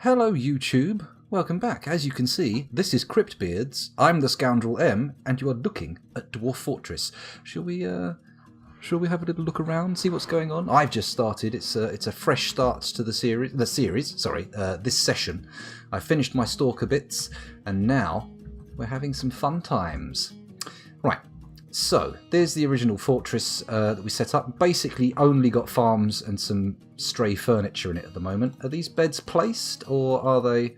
Hello YouTube, welcome back. As you can see, this is Cryptbeards, I'm the Scoundrel M, and you are looking at Dwarf Fortress. Shall we have a little look around, see what's going on? I've just started, it's a fresh start to this session. I finished my Stalker bits, and now we're having some fun times. Right, so there's the original fortress that we set up. Basically only got farms and some stray furniture in it at the moment. Are these beds placed, or are they?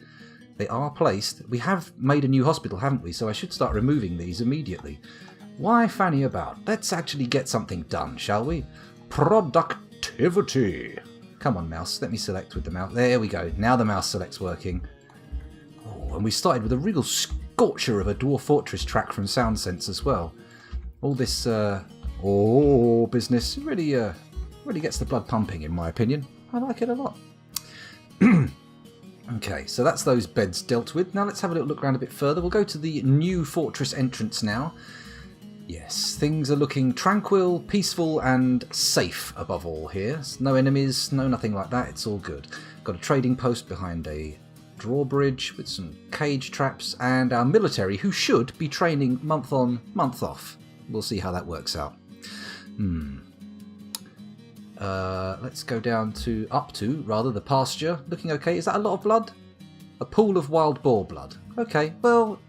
They are placed. We have made a new hospital, haven't we? So I should start removing these immediately. Why fanny about? Let's actually get something done, shall we? Productivity. Come on, mouse. Let me select with the mouse. There we go. Now the mouse select's working. Oh, and we started with a real scorcher of a Dwarf Fortress track from SoundSense as well. All this business really gets the blood pumping, in my opinion. I like it a lot. Okay, so that's those beds dealt with. Now let's have a little look around a bit further. We'll go to the new fortress entrance now. Yes, things are looking tranquil, peaceful and safe above all here. No enemies, no nothing like that. It's all good. Got a trading post behind a drawbridge with some cage traps, and our military, who should be training month on, month off. We'll see how that works out. Let's go down to, the pasture. Looking okay. Is that a lot of blood? A pool of wild boar blood. Okay, well,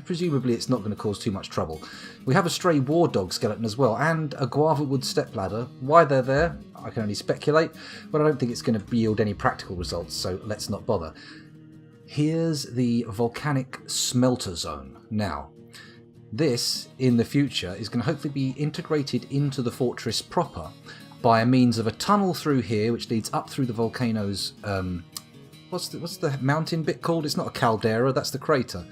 presumably it's not going to cause too much trouble. We have a stray war dog skeleton as well, and a guava wood stepladder. Why they're there, I can only speculate, but I don't think it's going to yield any practical results, so let's not bother. Here's the volcanic smelter zone. Now, this, in the future, is going to hopefully be integrated into the fortress proper by a means of a tunnel through here, which leads up through the volcano's... what's the mountain bit called? It's not a caldera, that's the crater.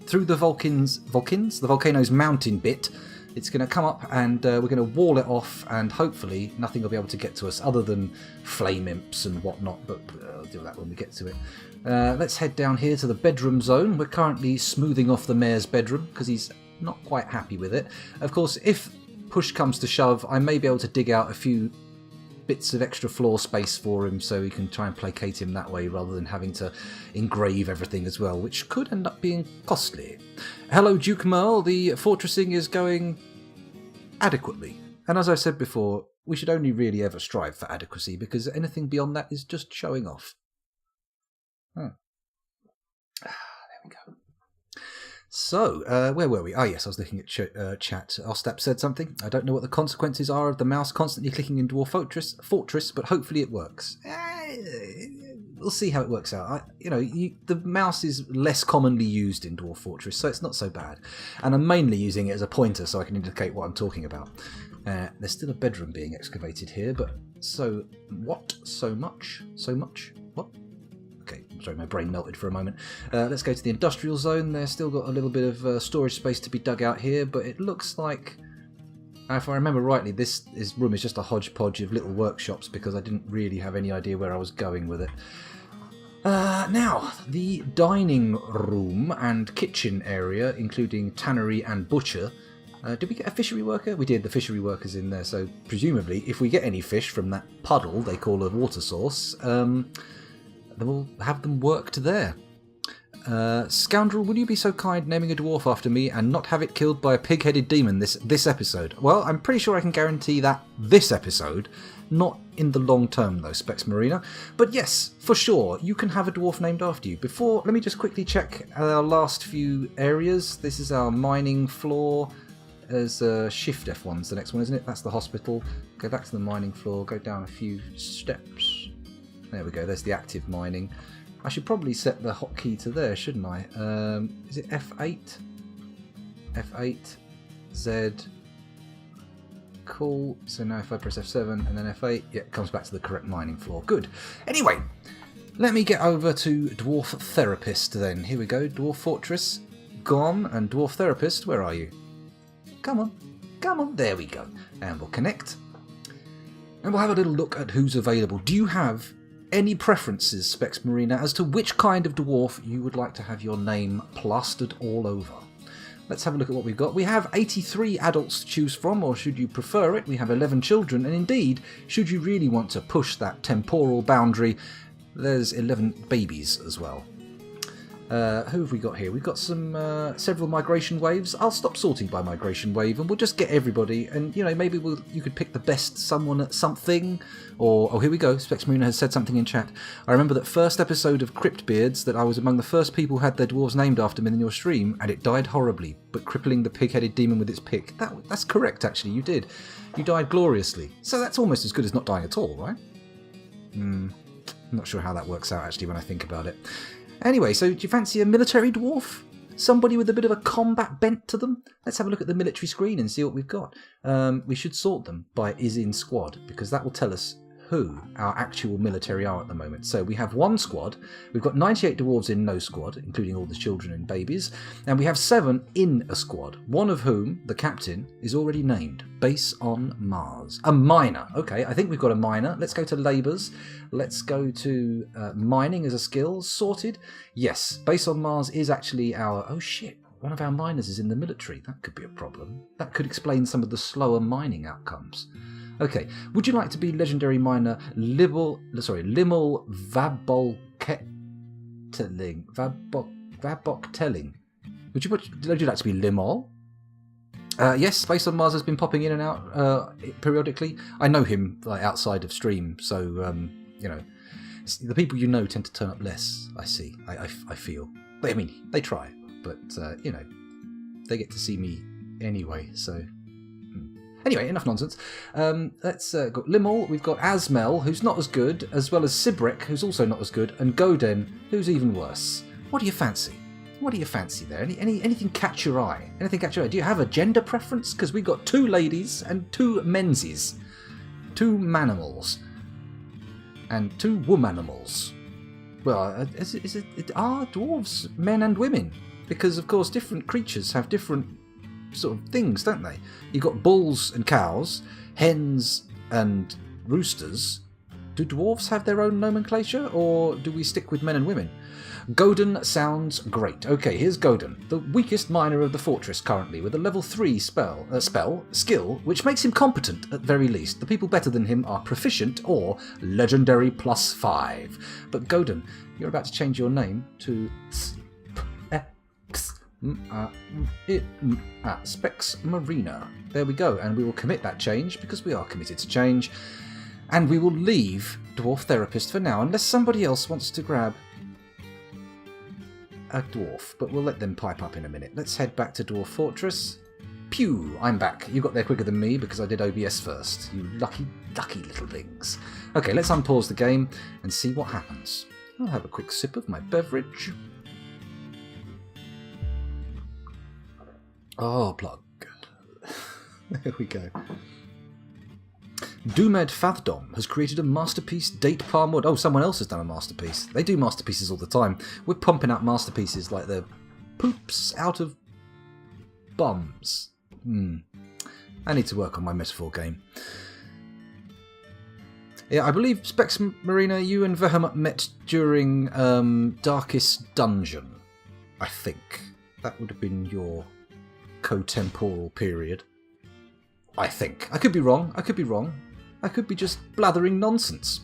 Through the the volcano's mountain bit, it's going to come up, and we're going to wall it off, and hopefully nothing will be able to get to us other than flame imps and whatnot, but I'll do that when we get to it. Let's head down here to the bedroom zone. We're currently smoothing off the mayor's bedroom because he's not quite happy with it. Of course, if push comes to shove, I may be able to dig out a few bits of extra floor space for him so we can try and placate him that way rather than having to engrave everything as well, which could end up being costly. Hello, Duke Merle. The fortressing is going adequately. And as I said before, we should only really ever strive for adequacy, because anything beyond that is just showing off. There we go. So, where were we? Ah, yes, I was looking at chat. Ostap said something. I don't know what the consequences are of the mouse constantly clicking in Dwarf Fortress, but hopefully it works. We'll see how it works out. The mouse is less commonly used in Dwarf Fortress, so it's not so bad. And I'm mainly using it as a pointer so I can indicate what I'm talking about. There's still a bedroom being excavated here, but so what? So much? So much? What? Okay, sorry, my brain melted for a moment. Let's go to the industrial zone. There's still got a little bit of storage space to be dug out here, but it looks like, if I remember rightly, this room is just a hodgepodge of little workshops because I didn't really have any idea where I was going with it. Now, the dining room and kitchen area, including tannery and butcher. Did we get a fishery worker? We did. The fishery worker's in there, so presumably if we get any fish from that puddle they call a water source, then we'll have them worked there. Scoundrel, will you be so kind naming a dwarf after me and not have it killed by a pig-headed demon this episode? Well, I'm pretty sure I can guarantee that this episode, not in the long term though, Specs Marina. But yes, for sure, you can have a dwarf named after you. Before, let me just quickly check our last few areas. This is our mining floor. There's Shift F1's the next one, isn't it? That's the hospital. Go back to the mining floor, go down a few steps. There we go, there's the active mining. I should probably set the hotkey to there, shouldn't I? Is it F8? F8, Z. Cool. So now if I press F7 and then F8, yeah, it comes back to the correct mining floor. Good. Anyway, let me get over to Dwarf Therapist then. Here we go, Dwarf Fortress. Gone. And Dwarf Therapist, where are you? Come on. Come on. There we go. And we'll connect. And we'll have a little look at who's available. Do you have any preferences, Specs Marina, as to which kind of dwarf you would like to have your name plastered all over? Let's have a look at what we've got. We have 83 adults to choose from, or should you prefer it, we have 11 children, and indeed, should you really want to push that temporal boundary, There's 11 babies as well. Who have we got here? We've got some several migration waves. I'll stop sorting by migration wave, and we'll just get everybody. And maybe you could pick the best someone at something. Or oh, here we go. Specs Marina has said something in chat. I remember that first episode of Cryptbeards that I was among the first people who had their dwarves named after me in your stream, and it died horribly, but crippling the pig-headed demon with its pick. That's correct, actually. You did. You died gloriously. So that's almost as good as not dying at all, right? I'm not sure how that works out actually when I think about it. Anyway, so do you fancy a military dwarf? Somebody with a bit of a combat bent to them? Let's have a look at the military screen and see what we've got. We should sort them by is in squad, because that will tell us who our actual military are at the moment. So we have one squad. We've got 98 dwarves in no squad, including all the children and babies. And we have 7 in a squad, one of whom, the captain, is already named. Base on Mars. A miner. Okay, I think we've got a miner. Let's go to labours. Let's go to mining as a skill. Sorted. Yes, base on Mars is actually our... Oh shit, one of our miners is in the military. That could be a problem. That could explain some of the slower mining outcomes. Okay, would you like to be legendary miner Limmel Vaboktelling? Would you like to be Limmel? Yes, Space on Mars has been popping in and out periodically. I know him outside of stream, so the people you know tend to turn up less. I see. I feel. I mean, they try, but they get to see me anyway. So. Anyway, enough nonsense. Let's got Limmel, we've got Asmel, who's not as good, as well as Sibrek, who's also not as good, and Goden, who's even worse. What do you fancy? What do you fancy there? Anything catch your eye? Anything catch your eye? Do you have a gender preference? Because we've got 2 ladies and 2 mensies. 2 manimals. And 2 womanimals. Well, are dwarves men and women? Because, of course, different creatures have different sort of things, don't they? You've got bulls and cows, hens and roosters. Do dwarves have their own nomenclature, or do we stick with men and women? Goden sounds great. Okay, here's Goden, the weakest miner of the fortress currently, with a level 3 skill, which makes him competent at very least. The people better than him are proficient or legendary +5. But Goden, you're about to change your name to Specs Marina. There we go, and we will commit that change because we are committed to change, and we will leave Dwarf Therapist for now unless somebody else wants to grab a dwarf, but we'll let them pipe up in a minute. Let's head back to Dwarf Fortress. Pew! I'm back. You got there quicker than me because I did OBS first. You lucky little things. Okay, let's unpause the game and see what happens. I'll have a quick sip of my beverage. Oh, plug. There we go. Doomed Fathdom has created a masterpiece date palm wood. Oh, someone else has done a masterpiece. They do masterpieces all the time. We're pumping out masterpieces like they're poops out of bums. I need to work on my metaphor game. Yeah, I believe Specs Marina, you and Vehemet met during Darkest Dungeon. I think. That would have been your co-temporal period. I think. I could be wrong. I could be just blathering nonsense.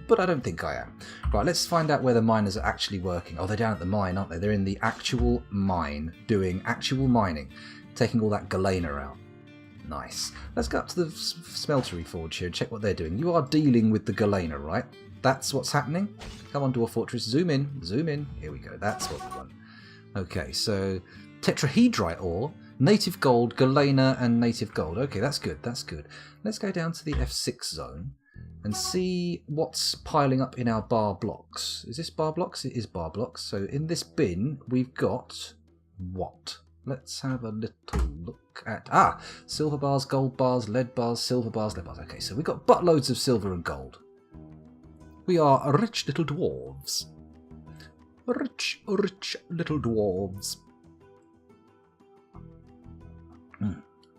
But I don't think I am. Right, let's find out where the miners are actually working. Oh, they're down at the mine, aren't they? They're in the actual mine, doing actual mining, taking all that galena out. Nice. Let's go up to the smeltery forge here and check what they're doing. You are dealing with the galena, right? That's what's happening. Come on, Dwarf Fortress. Zoom in. Here we go. That's what we want. Okay, so tetrahedrite ore, native gold, galena, and native gold. Okay, that's good. Let's go down to the F6 zone and see what's piling up in our bar blocks. Is this bar blocks? It is bar blocks. So in this bin, we've got what? Let's have a little look at... silver bars, gold bars, lead bars, silver bars, lead bars. Okay, so we've got buttloads of silver and gold. We are rich little dwarves. Rich little dwarves.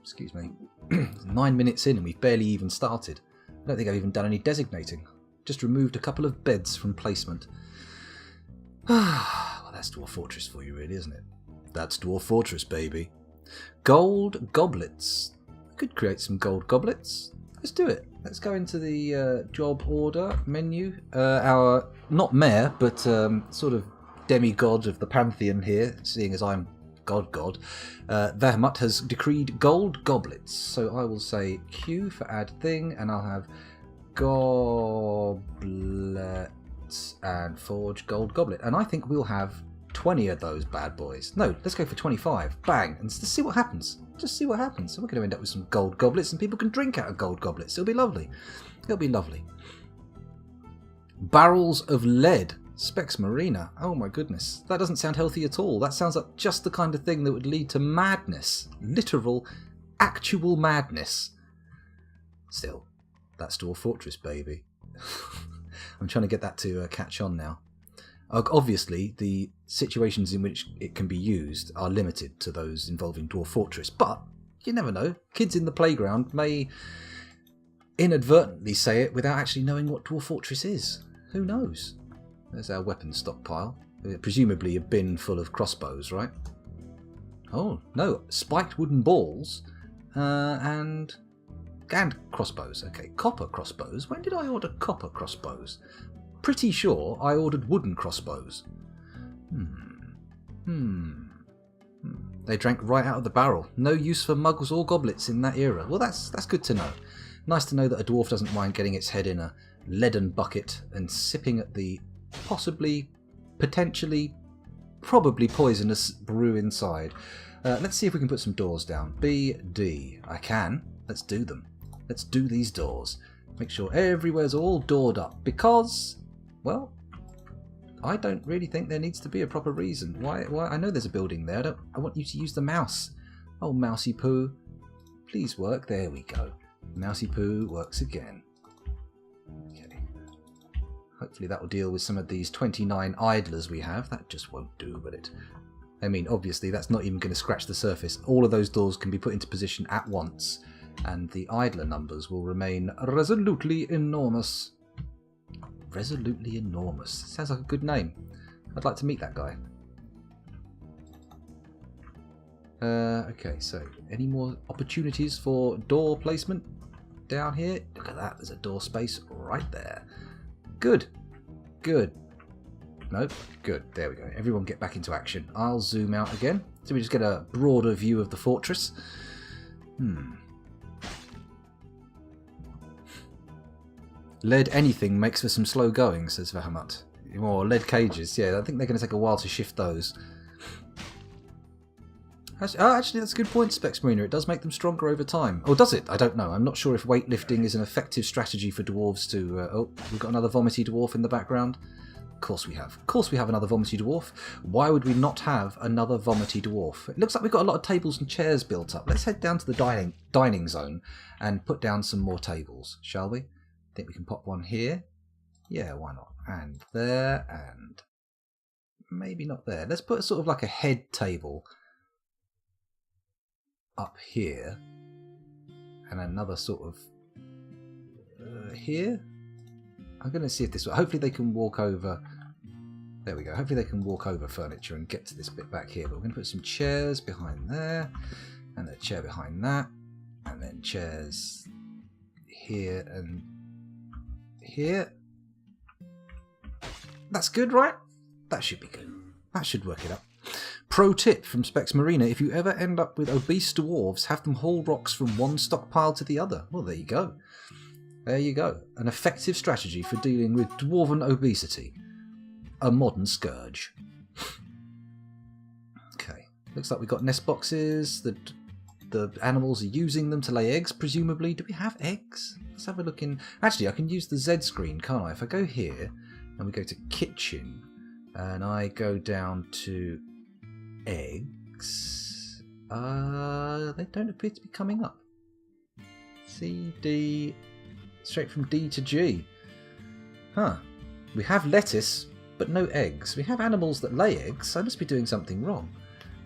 Excuse me. 9 minutes in and we've barely even started. I don't think I've even done any designating. Just removed a couple of beds from placement. Well, that's Dwarf Fortress for you, really, isn't it? That's Dwarf Fortress, baby. Gold goblets. I could create some gold goblets. Let's do it. let's go into the job order menu. Our, not mayor, but sort of demigod of the pantheon here, seeing as I'm God. Vermut has decreed gold goblets. So I will say Q for add thing, and I'll have goblets and forge gold goblet. And I think we'll have 20 of those bad boys. No, let's go for 25. Bang, and let's see what happens. Just see what happens. So we're going to end up with some gold goblets, and people can drink out of gold goblets. It'll be lovely. It'll be lovely. Barrels of lead. Specs Marina. Oh my goodness. That doesn't sound healthy at all. That sounds like just the kind of thing that would lead to madness. Literal, actual madness. Still, that's Dwarf Fortress, baby. I'm trying to get that to catch on now. Obviously, the situations in which it can be used are limited to those involving Dwarf Fortress, but you never know. Kids in the playground may inadvertently say it without actually knowing what Dwarf Fortress is. Who knows? There's our weapons stockpile. Presumably a bin full of crossbows, right? Oh, no. Spiked wooden balls and crossbows. Okay, copper crossbows. When did I order copper crossbows? Pretty sure I ordered wooden crossbows. They drank right out of the barrel. No use for muggles or goblets in that era. Well, that's good to know. Nice to know that a dwarf doesn't mind getting its head in a leaden bucket and sipping at the possibly, potentially, probably poisonous brew inside. Let's see if we can put some doors down. B, D. I can. Let's do them. Let's do these doors. Make sure everywhere's all doored up because, well, I don't really think there needs to be a proper reason. Why? I know there's a building there. I want you to use the mouse. Oh, Mousy Poo. Please work. There we go. Mousy Poo works again. Okay. Hopefully that will deal with some of these 29 idlers we have. That just won't do, will it? I mean, obviously that's not even going to scratch the surface. All of those doors can be put into position at once, and the idler numbers will remain resolutely enormous. Resolutely enormous. Sounds like a good name. I'd like to meet that guy. Okay, so any more opportunities for door placement down here? Look at that, there's a door space right there. Good. Good. Nope. Good. There we go. Everyone get back into action. I'll zoom out again so we just get a broader view of the fortress. Lead anything makes for some slow going, says Vahamut. Or lead cages. Yeah, I think they're going to take a while to shift those. Actually, that's a good point, Specs Marina. It does make them stronger over time. Or does it? I don't know. I'm not sure if weightlifting is an effective strategy for dwarves to... oh, we've got another vomity dwarf in the background. Of course we have. Of course we have another vomity dwarf. Why would we not have another vomity dwarf? It looks like we've got a lot of tables and chairs built up. Let's head down to the dining zone and put down some more tables, shall we? I think we can pop one here. Yeah, why not? And there, and maybe not there. Let's put sort of like a head table up here, and another sort of here. I'm going to see if this... Hopefully they can walk over... There we go. Hopefully they can walk over furniture and get to this bit back here. But we're going to put some chairs behind there, and a chair behind that, and then chairs here and here. That's good, right? That should be good. That should work it up. Pro tip from Specs Marina: if you ever end up with obese dwarves, have them haul rocks from one stockpile to the other. Well, there you go. There you go. An effective strategy for dealing with dwarven obesity. A modern scourge. Okay. Looks like we've got nest boxes. The animals are using them to lay eggs, presumably. Do we have eggs? Let's have a look in... Actually, I can use the Z screen, can't I? If I go here, and we go to kitchen, and I go down to eggs, they don't appear to be coming up. C, D... Straight from D to G. Huh. We have lettuce, but no eggs. We have animals that lay eggs. I must be doing something wrong.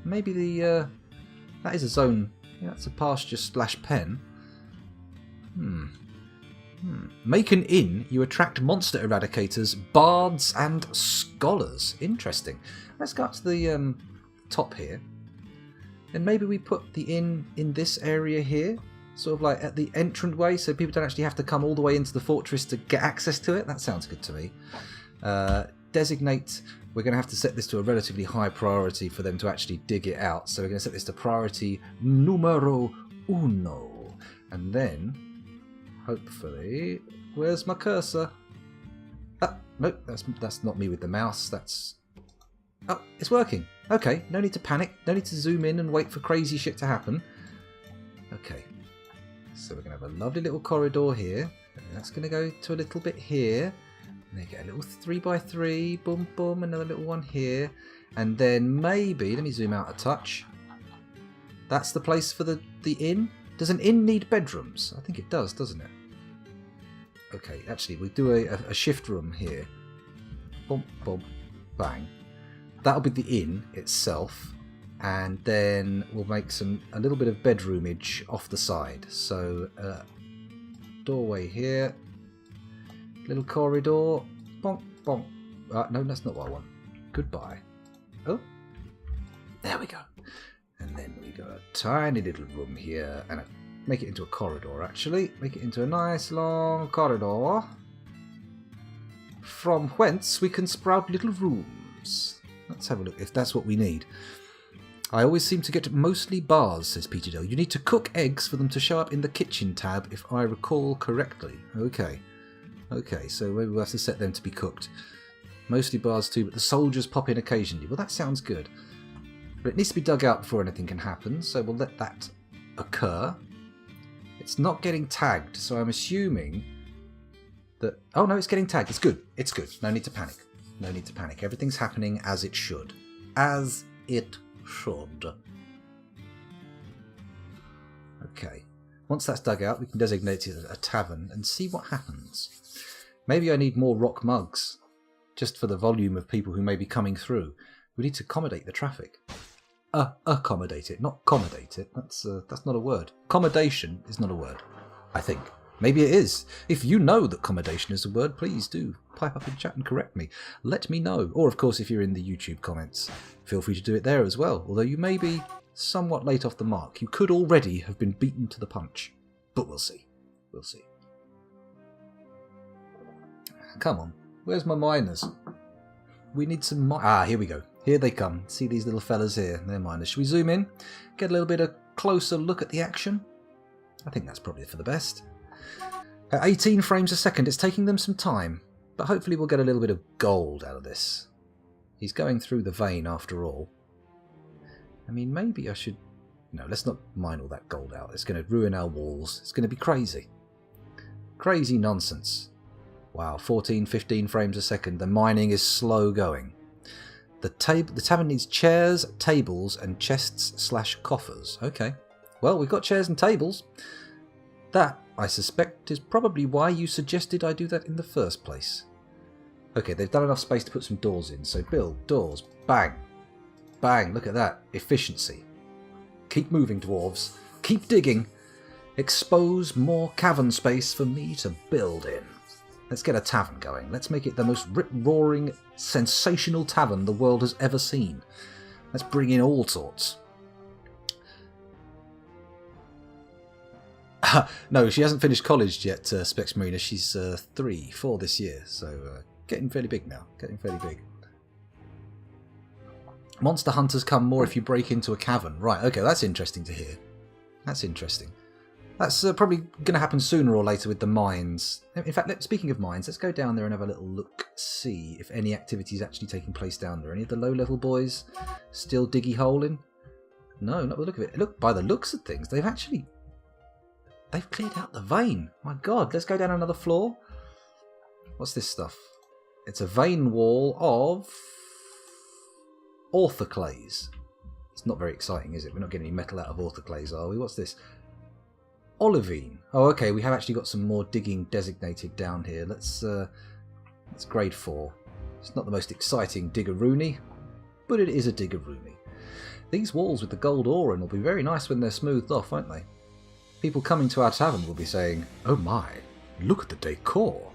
Maybe the... that is a zone... Yeah, that's a pasture/pen. Make an inn. You attract monster eradicators, bards, and scholars. Interesting. Let's go up to the top here. And maybe we put the inn in this area here. sort of like at the entranceway, so people don't actually have to come all the way into the fortress to get access to it. That sounds good to me. Designate, we're going to have to set this to a relatively high priority for them to actually dig it out. So we're going to set this to priority numero uno. And then, hopefully, where's my cursor? Ah, nope, that's not me with the mouse. That's... Oh, it's working. Okay, no need to panic. No need to zoom in and wait for crazy shit to happen. Okay, so we're going to have a lovely little corridor here. And that's going to go to a little bit here. And then get a little 3x3, boom, boom, another little one here. And then maybe, let me zoom out a touch. That's the place for the inn. Does an inn need bedrooms? I think it does, doesn't it? Okay, actually, we do a shift room here. Boom, boom, bang. That'll be the inn itself. And then we'll make a little bit of bedroomage off the side. So, doorway here. Little corridor. Bonk, bonk. No, that's not what I want. Goodbye. Oh. There we go. And then we got a tiny little room here. And make it into a corridor, actually. Make it into a nice long corridor. From whence we can sprout little rooms. Let's have a look if that's what we need. I always seem to get mostly bars, says Peter Dale. You need to cook eggs for them to show up in the kitchen tab, if I recall correctly. Okay. Okay, so maybe we'll have to set them to be cooked. Mostly bars too, but the soldiers pop in occasionally. Well, that sounds good. But it needs to be dug out before anything can happen, so we'll let that occur. It's not getting tagged, so I'm assuming that... Oh, no, it's getting tagged. It's good. It's good. No need to panic. No need to panic. Everything's happening as it should. As it should. Okay. Once that's dug out, we can designate it as a tavern and see what happens. Maybe I need more rock mugs, just for the volume of people who may be coming through. We need to accommodate the traffic. Accommodate it, not accommodate it. That's not a word. Accommodation is not a word, I think. Maybe it is. If you know that accommodation is a word, please do pipe up in chat and correct me. Let me know. Or, of course, if you're in the YouTube comments, feel free to do it there as well. Although you may be somewhat late off the mark. You could already have been beaten to the punch. But we'll see. We'll see. Come on. Where's my miners? We need some... here we go. Here they come. See these little fellas here? They're miners. Should we zoom in? Get a little bit of closer look at the action? I think that's probably for the best. At 18 frames a second, it's taking them some time. But hopefully we'll get a little bit of gold out of this. He's going through the vein after all. I mean, maybe I should... No, let's not mine all that gold out. It's going to ruin our walls. It's going to be crazy. Crazy nonsense. Wow, 14, 15 frames a second. The mining is slow going. The tavern needs chairs, tables, and chests/coffers. Okay. Well, we've got chairs and tables. That, I suspect, is probably why you suggested I do that in the first place. Okay, they've done enough space to put some doors in. So build doors. Bang. Bang. Look at that. Efficiency. Keep moving, dwarves. Keep digging. Expose more cavern space for me to build in. Let's get a tavern going. Let's make it the most rip-roaring, sensational tavern the world has ever seen. Let's bring in all sorts. No, she hasn't finished college yet, Specs Marina. She's 4 this year, so getting fairly big now. Getting fairly big. Monster hunters come more if you break into a cavern. Right, okay, that's interesting to hear. That's interesting. That's probably going to happen sooner or later with the mines. In fact, speaking of mines, let's go down there and have a little look, see if any activity is actually taking place down there. Any of the low-level boys still diggy holing? No, not the look of it. Look, by the looks of things, they've cleared out the vein. My God, let's go down another floor. What's this stuff? It's a vein wall of orthoclase. It's not very exciting, is it? We're not getting any metal out of orthoclase, are we? What's this? Olivine. Oh, okay. We have actually got some more digging designated down here. Let's grade 4. It's not the most exciting diggeroony, but it is a diggeroony. These walls with the gold ore in will be very nice when they're smoothed off, won't they? People coming to our tavern will be saying, "Oh my, look at the decor.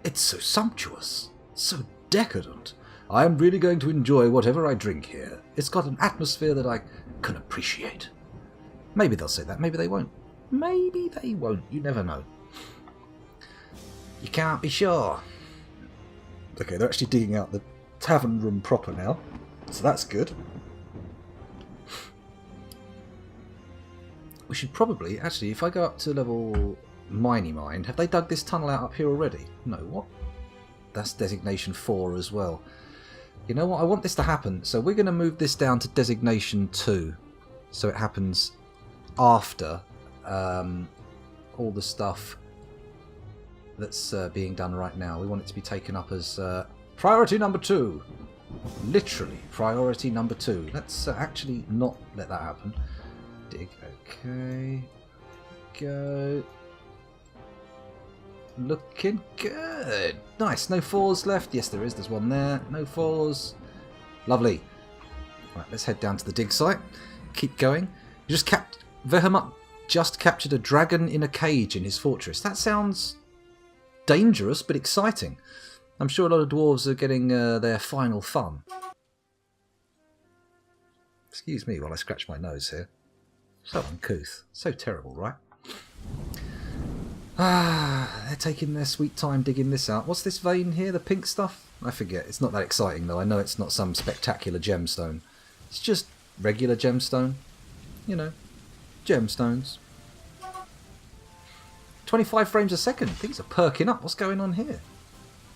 It's so sumptuous, so decadent. I am really going to enjoy whatever I drink here. It's got an atmosphere that I can appreciate." Maybe they'll say that, maybe they won't. Maybe they won't. You never know. You can't be sure. Okay, they're actually digging out the tavern room proper now, so that's good. We should probably, actually, if I go up to level Miney Mine, have they dug this tunnel out up here already? No, what? That's designation 4 as well. You know what, I want this to happen, so we're going to move this down to designation 2, so it happens after all the stuff that's being done right now. We want it to be taken up as priority number 2. Literally, priority number 2. Let's actually not let that happen. Dig, okay. Go. Looking good. Nice, no 4s left. Yes, there is. There's one there. No 4s. Lovely. Right, let's head down to the dig site. Keep going. You just Vehemat just captured a dragon in a cage in his fortress. That sounds dangerous, but exciting. I'm sure a lot of dwarves are getting their final fun. Excuse me while I scratch my nose here. So uncouth. So terrible, right? Ah, they're taking their sweet time digging this out. What's this vein here? The pink stuff? I forget. It's not that exciting, though. I know it's not some spectacular gemstone. It's just regular gemstone. You know, gemstones. 25 frames a second. Things are perking up. What's going on here?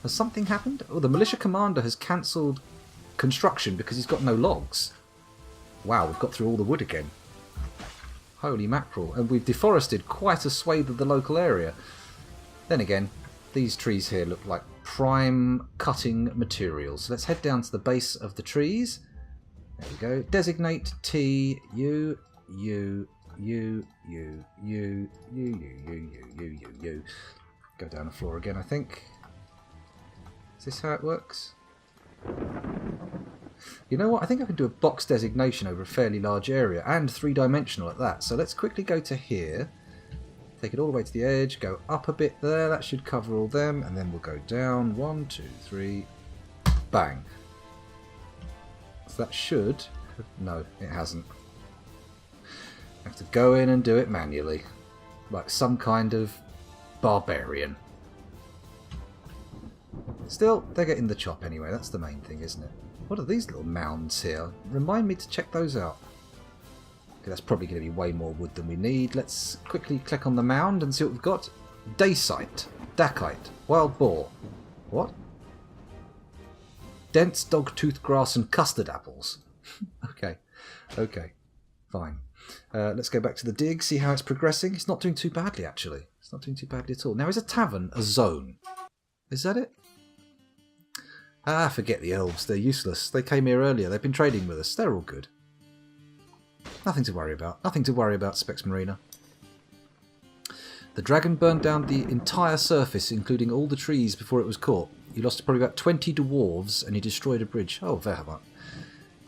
Has something happened? Oh, the militia commander has cancelled construction because he's got no logs. Wow, we've got through all the wood again. Holy mackerel. And we've deforested quite a swathe of the local area. Then again, these trees here look like prime cutting materials. So let's head down to the base of the trees. There we go. Designate T, U, U, U, U, U, U, U, U, U, U. Go down the floor again, I think. Is this how it works? You know what? I think I can do a box designation over a fairly large area, and 3-dimensional at that. So let's quickly go to here, take it all the way to the edge, go up a bit there. That should cover all them, and then we'll go down. 1, 2, 3, bang. So that should... No, it hasn't. I have to go in and do it manually, like some kind of barbarian. Still, they're getting the chop anyway. That's the main thing, isn't it? What are these little mounds here? Remind me to check those out. Okay, that's probably going to be way more wood than we need. Let's quickly click on the mound and see what we've got. Dacite, Dacite, Wild Boar. What? Dense dogtooth grass and custard apples. Okay, okay, fine. Let's go back to the dig, see how it's progressing. It's not doing too badly, actually. It's not doing too badly at all. Now, is a tavern a zone? Is that it? Ah, forget the elves. They're useless. They came here earlier. They've been trading with us. They're all good. Nothing to worry about. Nothing to worry about, Specs Marina. The dragon burned down the entire surface, including all the trees, before it was caught. You lost probably about 20 dwarves, and you destroyed a bridge. Oh, Vehemat.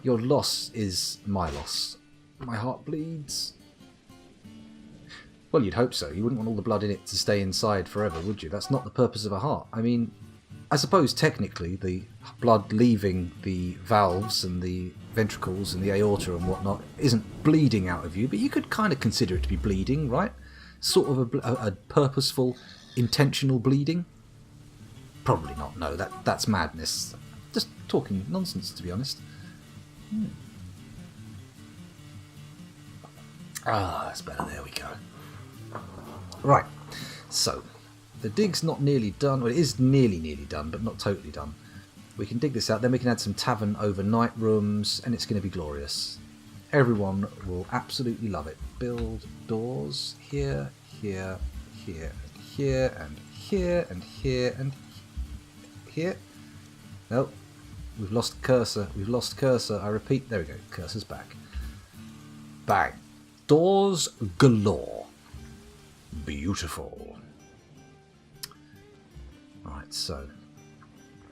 Your loss is my loss. My heart bleeds. Well, you'd hope so. You wouldn't want all the blood in it to stay inside forever, would you? That's not the purpose of a heart. I mean, I suppose technically the blood leaving the valves and the ventricles and the aorta and whatnot isn't bleeding out of you, but you could kind of consider it to be bleeding, right? Sort of a purposeful, intentional bleeding. Probably not. No, that's madness. Just talking nonsense, to be honest. Ah, that's better. There we go. Right, so the dig's not nearly done. Well, it is nearly done, but not totally done. We can dig this out, then we can add some tavern overnight rooms, and it's going to be glorious. Everyone will absolutely love it. Build doors here, here, here, here, and here, and here, and here. Nope, we've lost cursor. We've lost cursor. I repeat, there we go. Cursor's back. Bang. Doors galore. Beautiful. Right, so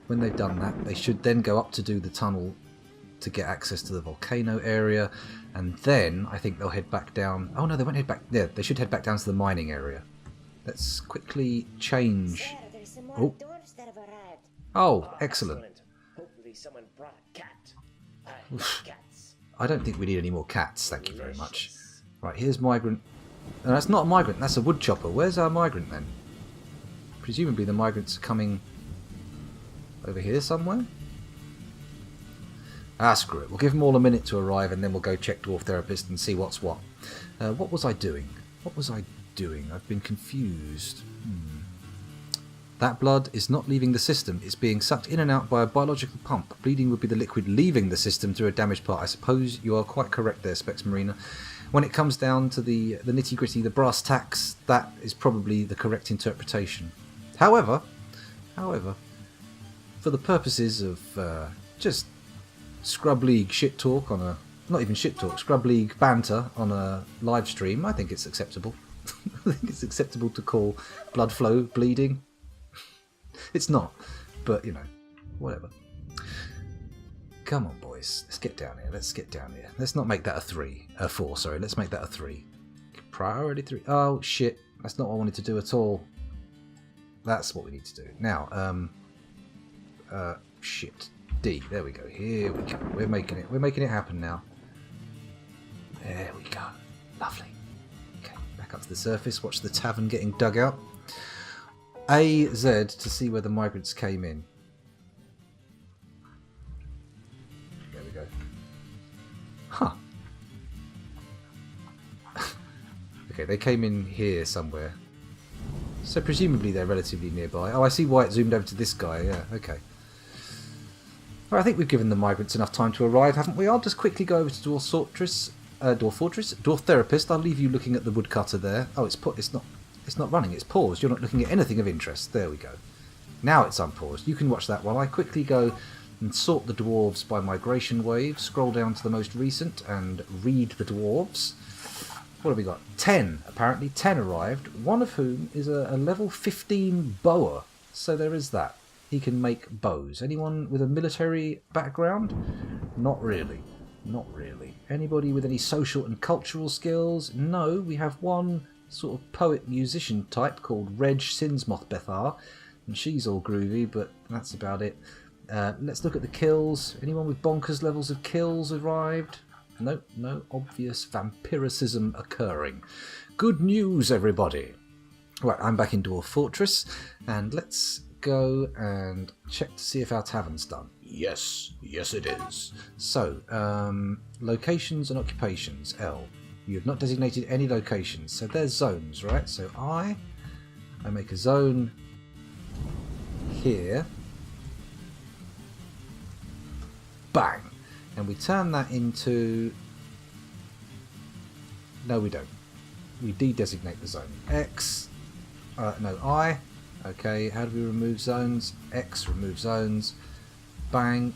when they've done that, they should then go up to do the tunnel to get access to the volcano area, and then I think they'll head back down. Oh no, they won't head back. Yeah, they should head back down to the mining area. Let's quickly change. Oh, oh, excellent. Hopefully someone brought a cat. I don't think we need any more cats, thank you very much. Right, here's migrant And that's not a migrant, that's a wood chopper. Where's our migrant then? Presumably the migrants are coming over here somewhere. Ah, screw it. We'll give them all a minute to arrive and then we'll go check Dwarf Therapist and see what's what. What was I doing? What was I doing? I've been confused. That blood is not leaving the system. It's being sucked in and out by a biological pump. Bleeding would be the liquid leaving the system through a damaged part. I suppose you are quite correct there, Specs Marina. When it comes down to the nitty-gritty, the brass tacks, that is probably the correct interpretation. However, for the purposes of just Scrub League shit talk on a... Not even shit talk, Scrub League banter on a live stream, I think it's acceptable. I think it's acceptable to call blood flow bleeding. It's not, but, you know, whatever. Come on, boys. Let's get down here. Let's get down here. Let's not make that a 4, sorry. Let's make that a 3. Priority 3. Oh, shit. That's not what I wanted to do at all. That's what we need to do. Now, shit. D. There we go. Here we go. We're making it. We're making it happen now. There we go. Lovely. Okay, back up to the surface. Watch the tavern getting dug out. AZ to see where the migrants came in. There we go. Huh. Okay, they came in here somewhere. So presumably they're relatively nearby. Oh, I see why it zoomed over to this guy. Yeah, okay. Well, I think we've given the migrants enough time to arrive, haven't we? I'll just quickly go over to Dwarf Therapist. I'll leave you looking at the woodcutter there. Oh, it's not running. It's paused. You're not looking at anything of interest. There we go. Now it's unpaused. You can watch that while I quickly go and sort the dwarves by migration wave. Scroll down to the most recent and read the dwarves. What have we got? 10, apparently. 10 arrived, one of whom is a level 15 bower. So there is that. He can make bows. Anyone with a military background? Not really. Not really. Anybody with any social and cultural skills? No, we have one sort of poet-musician type called Reg Sinsmoth Bethar, and she's all groovy, but that's about it. Let's look at the kills. Anyone with bonkers levels of kills arrived? Nope, no obvious vampiricism occurring. Good news, everybody. Right, I'm back in Dwarf Fortress, and let's go and check to see if our tavern's done. Yes, yes it is. So, locations and occupations, L. You have not designated any locations, so there's zones, right? So I make a zone here. Bang! And we turn that into... No, we don't. We de-designate the zone. X... no, I. Okay, how do we remove zones? X, remove zones. Bang.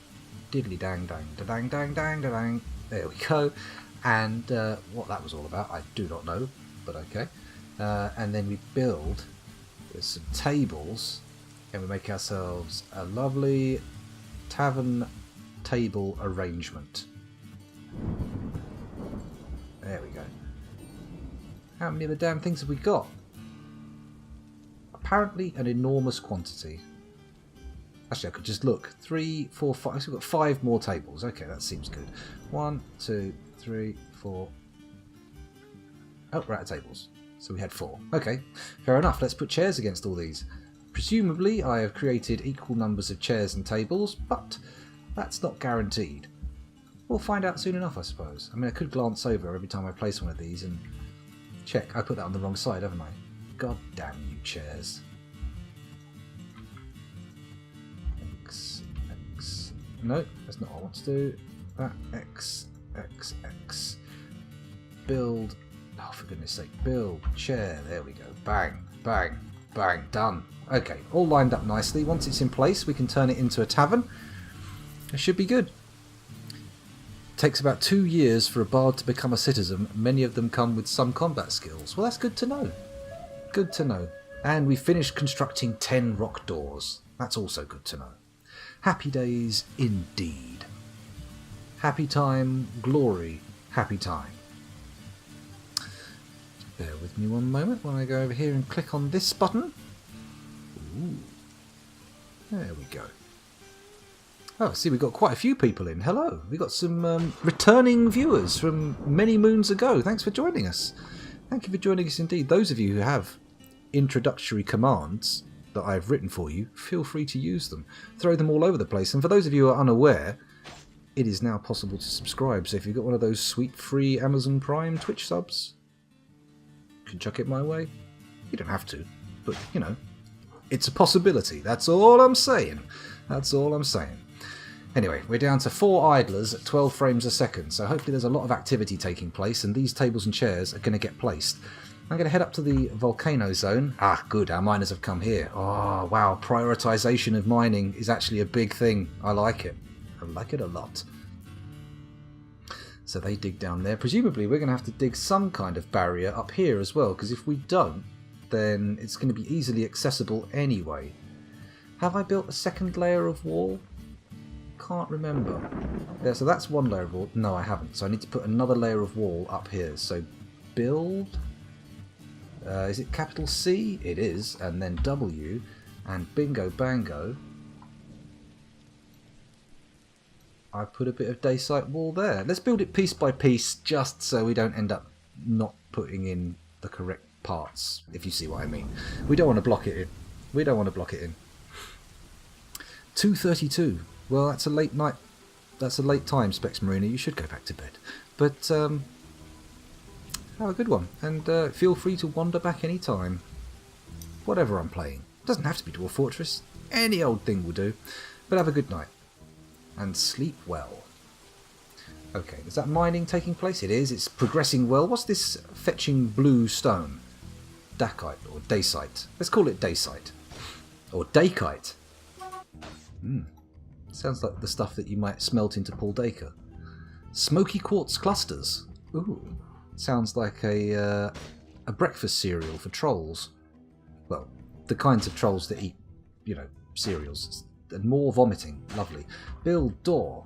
Diddly dang dang. Da-dang dang dang da-dang. There we go. And what that was all about, I do not know, but okay. And then we build with some tables, and we make ourselves a lovely tavern table arrangement. There we go. How many of the damn things have we got? Apparently an enormous quantity. Actually, I could just look. 3, 4, 5. So we've got 5 more tables. Okay, that seems good. 1, 2, 3, 4. Oh, we're out of tables. So we had 4. Okay, fair enough. Let's put chairs against all these. Presumably, I have created equal numbers of chairs and tables, but that's not guaranteed. We'll find out soon enough, I suppose. I mean, I could glance over every time I place one of these and check. I put that on the wrong side, haven't I? God damn you, chairs. X. No, that's not what I want to do. That X. Build. Oh, for goodness sake. Build. Chair. There we go. Bang. Bang. Bang. Done. Okay. All lined up nicely. Once it's in place, we can turn it into a tavern. It should be good. It takes about 2 years for a bard to become a citizen. Many of them come with some combat skills. Well, that's good to know. Good to know. And we finished constructing 10 rock doors. That's also good to know. Happy days indeed. Happy time, glory, happy time. Bear with me one moment when I go over here and click on this button. Ooh. There we go. Oh, see, we've got quite a few people in. Hello. We've got some returning viewers from many moons ago. Thanks for joining us. Thank you for joining us indeed. Those of you who have introductory commands that I've written for you, feel free to use them. Throw them all over the place. And for those of you who are unaware, it is now possible to subscribe. So if you've got one of those sweet free Amazon Prime Twitch subs, you can chuck it my way. You don't have to, but, you know, it's a possibility. That's all I'm saying. That's all I'm saying. Anyway, we're down to 4 idlers at 12 frames a second, so hopefully there's a lot of activity taking place, and these tables and chairs are going to get placed. I'm going to head up to the volcano zone. Ah, good, our miners have come here. Oh, wow, prioritization of mining is actually a big thing. I like it. I like it a lot. So they dig down there. Presumably we're going to have to dig some kind of barrier up here as well, because if we don't, then it's going to be easily accessible anyway. Have I built a second layer of wall? Can't remember. Yeah, so that's one layer of wall. No, I haven't. So I need to put another layer of wall up here. So build. Is it capital C? It is. And then W. And bingo bango. I put a bit of dacite wall there. Let's build it piece by piece just so we don't end up not putting in the correct parts, if you see what I mean. We don't want to block it in. We don't want to block it in. 2:32. Well, that's a late night. That's a late time, Specs Marina. You should go back to bed. But have a good one, and feel free to wander back any time. Whatever I'm playing. Doesn't have to be Dwarf Fortress. Any old thing will do. But have a good night, and sleep well. Okay, is that mining taking place? It is. It's progressing well. What's this fetching blue stone? Dacite or dacite. Let's call it dacite. Or dacite. Sounds like the stuff that you might smelt into Paul Dacre. Smoky quartz clusters. Ooh. Sounds like a breakfast cereal for trolls. Well, the kinds of trolls that eat, you know, cereals. And more vomiting. Lovely. Build door.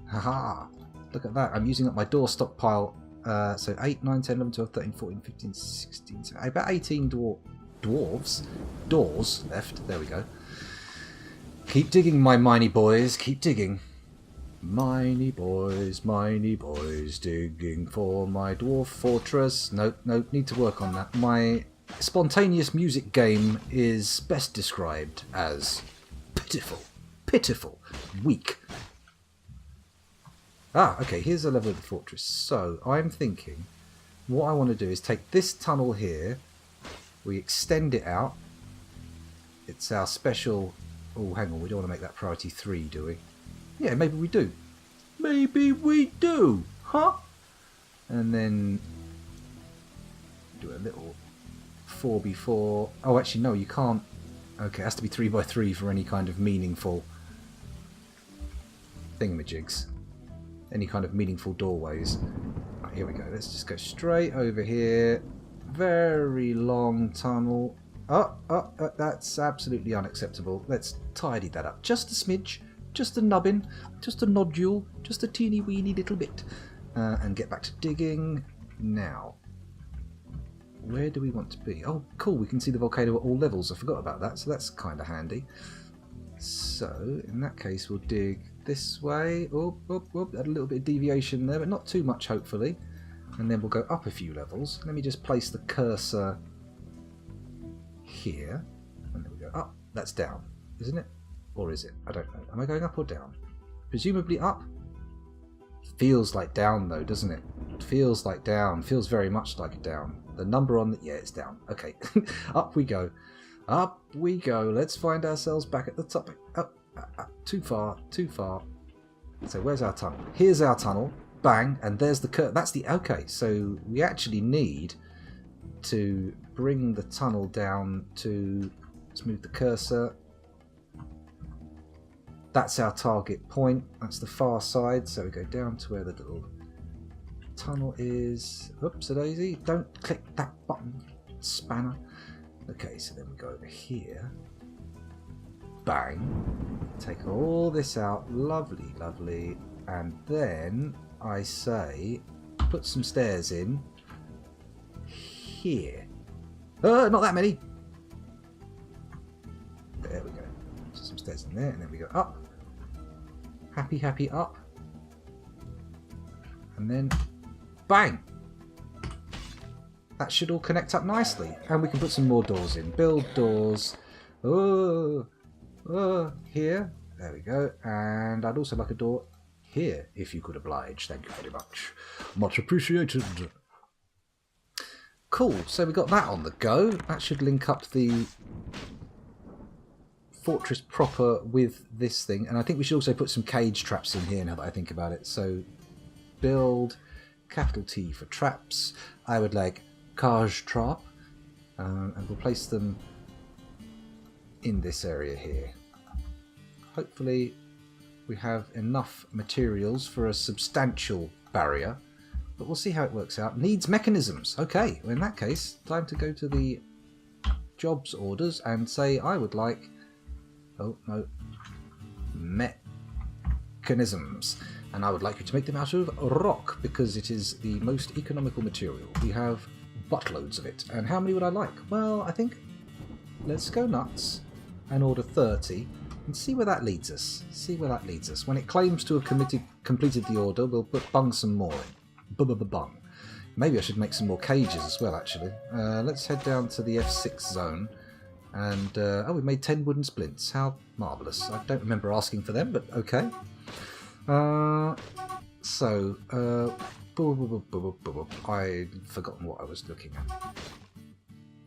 Haha. Look at that. I'm using up my door stockpile. So 8, 9, 10, 11, 12, 13, 14, 15, 16, 17, about 18 dwarves. Doors left. There we go. Keep digging, my miney boys. Keep digging. Miney boys, digging for my dwarf fortress. Nope, need to work on that. My spontaneous music game is best described as pitiful, weak. Ah, okay, here's a level of the fortress. So, I'm thinking, what I want to do is take this tunnel here, we extend it out. It's our special... Oh, hang on, we don't want to make that priority 3, do we? Yeah, maybe we do. Maybe we do, huh? And then do a little 4x4. Oh, actually, no, you can't. Okay, it has to be 3x3 for any kind of meaningful thingamajigs. Any kind of meaningful doorways. Right, here we go. Let's just go straight over here. Very long tunnel. Oh, that's absolutely unacceptable. Let's tidy that up. Just a smidge. Just a nubbin. Just a nodule. Just a teeny weeny little bit. And get back to digging. Now. Where do we want to be? Oh, cool. We can see the volcano at all levels. I forgot about that. So that's kind of handy. So, in that case, we'll dig this way. Oh, had a little bit of deviation there, but not too much, hopefully. And then we'll go up a few levels. Let me just place the cursor here. And then we go up. That's down, isn't it? Or is it? I don't know. Am I going up or down? Presumably up. Feels like down, though, doesn't it? Feels like down. Feels very much like a down. The number on the... Yeah, it's down. Okay. Up we go. Up we go. Let's find ourselves back at the top. Up. Too far. Too far. So where's our tunnel? Here's our tunnel. Bang. And there's the curve. That's the... Okay. So we actually need to bring the tunnel down to... Let's move the cursor. That's our target point. That's the far side. So we go down to where the little tunnel is. Oops, a daisy. Don't click that button, spanner. Okay, so then we go over here. Bang. Take all this out. Lovely, lovely. And then I say, put some stairs in here. Not that many. There we go. So some stairs in there, and then we go up. Happy, happy up. And then bang. that should all connect up nicely. And we can put some more doors in. Build doors. Here. There we go. And I'd also like a door here, if you could oblige. Thank you very much. Much appreciated. Cool. So we got that on the go. That should link up the fortress proper with this thing. And I think we should also put some cage traps in here now that I think about it. So build, capital T for traps. I would like cage trap. And we'll place them in this area here. Hopefully we have enough materials for a substantial barrier, but we'll see how it works out. Needs mechanisms. Okay, well in that case, time to go to the jobs orders and say I would like, oh no, mechanisms. And I would like you to make them out of rock because it is the most economical material. We have buttloads of it. And how many would I like? Well, I think let's go nuts and order 30 and see where that leads us. See where that leads us. When it claims to have completed the order, we'll bung some more in. Bung. Maybe I should make some more cages as well, actually. Let's head down to the F6 zone. And, oh, we made 10 wooden splints. How marvellous. I don't remember asking for them, but okay. I'd forgotten what I was looking at.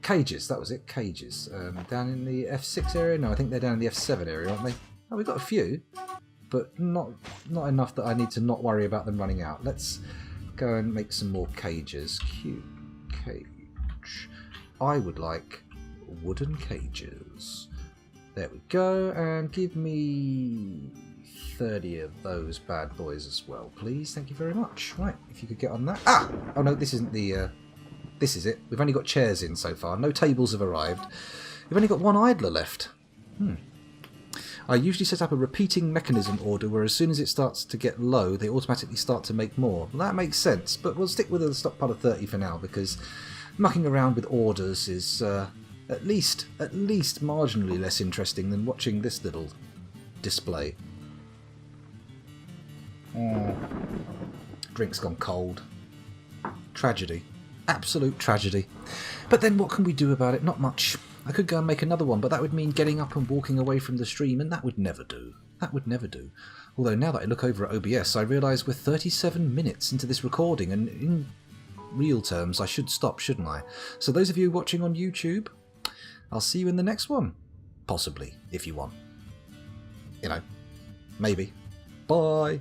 Cages, that was it, cages. Down in the F6 area? No, I think they're down in the F7 area, aren't they? Oh, we've got a few, but not enough that I need to not worry about them running out. Let's go and make some more cages. Cage. I would like wooden cages. There we go, and give me 30 of those bad boys as well, please. Thank you very much. Right, if you could get on that. Ah! Oh no, this isn't the... This is it. We've only got chairs in so far. No tables have arrived. We've only got one idler left. I usually set up a repeating mechanism order where as soon as it starts to get low, they automatically start to make more. Well, that makes sense, but we'll stick with a stockpile of 30 for now because mucking around with orders is at least marginally less interesting than watching this little display. Drink's gone cold. Tragedy. Absolute tragedy. But then what can we do about it? Not much. I could go and make another one, but that would mean getting up and walking away from the stream, and that would never do. That would never do. Although now that I look over at OBS, I realise we're 37 minutes into this recording, and in real terms, I should stop, shouldn't I? So those of you watching on YouTube, I'll see you in the next one. Possibly, if you want. You know, maybe. Bye.